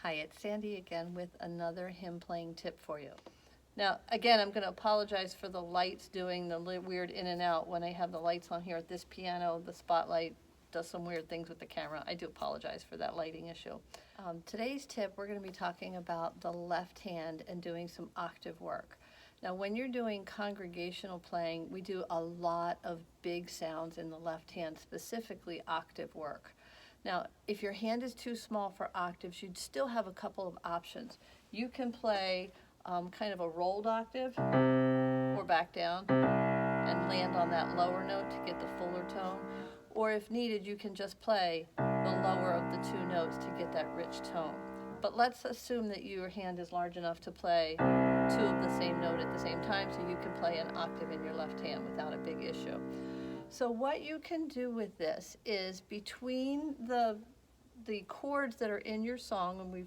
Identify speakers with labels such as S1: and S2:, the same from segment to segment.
S1: Hi, it's Sandy again with another hymn playing tip for you. Now, again, I'm going to apologize for the lights doing the weird in and out. When I have the lights on here at this piano, the spotlight does some weird things with the camera. I do apologize for that lighting issue. Today's tip, we're going to be talking about the left hand and doing some octave work. Now, when you're doing congregational playing, we do a lot of big sounds in the left hand, specifically octave work. Now, if your hand is too small for octaves, you'd still have a couple of options. You can play kind of a rolled octave or back down and land on that lower note to get the fuller tone. Or if needed, you can just play the lower of the two notes to get that rich tone. But let's assume that your hand is large enough to play two of the same note at the same time, so you can play an octave in your left hand without a big issue. So what you can do with this is between the chords that are in your song, and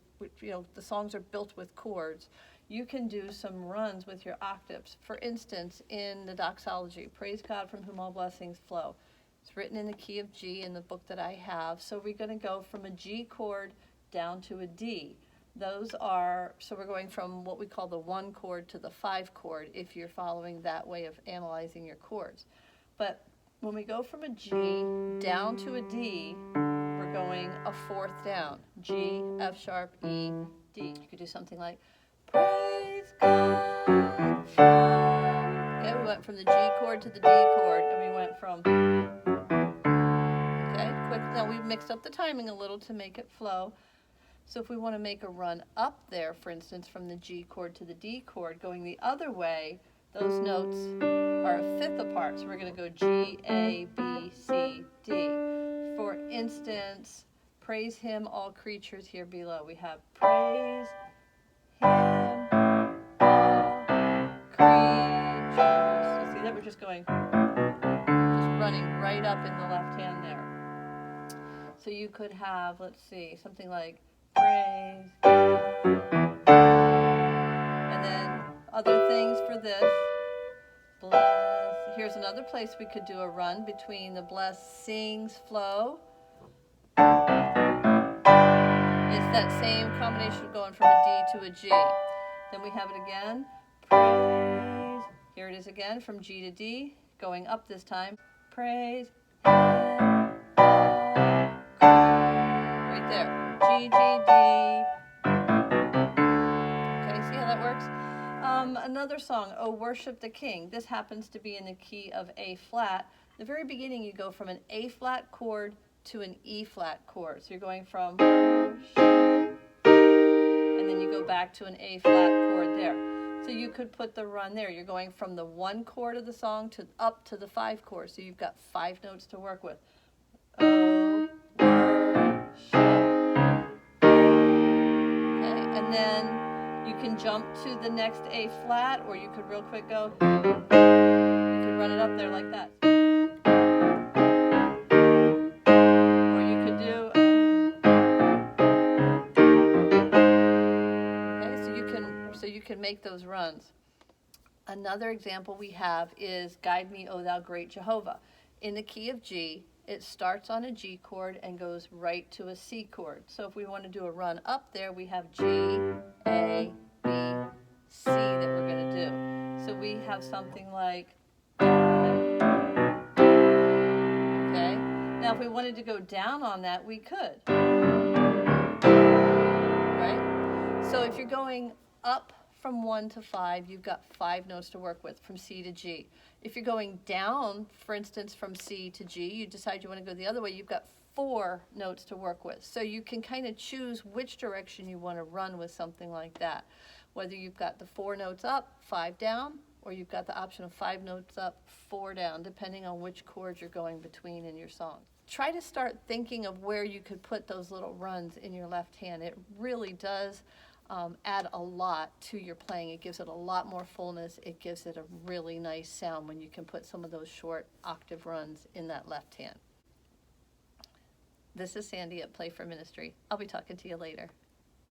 S1: the songs are built with chords, you can do some runs with your octaves. For instance, in the doxology, Praise God from whom all blessings flow. It's written in the key of G in the book that I have. So we're going to go from a G chord down to a D. So we're going from what we call the 1 chord to the 5 chord if you're following that way of analyzing your chords. But when we go from a G down to a D, we're going a fourth down. G, F sharp, E, D. You could do something like, Praise God from. Okay, we went from the G chord to the D chord, and we went from. Okay, quick. Now we've mixed up the timing a little to make it flow. So if we want to make a run up there, for instance, from the G chord to the D chord, going the other way, those notes are a fifth apart. So we're going to go G, A, B, C, D. For instance, praise him, all creatures here below. We have praise him, all creatures. You see that? We're just running right up in the left hand there. So you could have, let's see, something like praise God. And then other things for this. Bless. Here's another place we could do a run between the bless, sings, flow. It's that same combination of going from a D to a G. Then we have it again. Praise. Here it is again from G to D, going up this time. Praise him, right there. G, G, D. Okay, see how that works? Another song, Oh Worship the King. This happens to be in the key of A flat. The very beginning, you go from an A flat chord to an E flat chord. So you're going from worship, and then you go back to an A flat chord there. So you could put the run there. You're going from the 1 chord of the song to up to the 5 chord. So you've got 5 notes to work with. Oh, worship. Okay, and then you can jump to the next A flat, or you could real quick go. You could run it up there like that. Or you could do. Okay, so you can make those runs. Another example we have is Guide Me, O Thou Great Jehovah. In the key of G, it starts on a G chord and goes right to a C chord. So if we want to do a run up there, we have G, A, B, C that we're going to do. So we have something like, okay? Now if we wanted to go down on that, we could. Right? So if you're going up from 1 to 5, you've got 5 notes to work with from C to G. If you're going down, for instance, from C to G, you decide you want to go the other way, you've got 4 notes to work with. So you can kind of choose which direction you want to run with something like that. Whether you've got the 4 notes up, 5 down, or you've got the option of 5 notes up, 4 down, depending on which chords you're going between in your song. Try to start thinking of where you could put those little runs in your left hand. It really does add a lot to your playing. It gives it a lot more fullness. It gives it a really nice sound when you can put some of those short octave runs in that left hand. This is Sandy at Playforministry. I'll be talking to you later.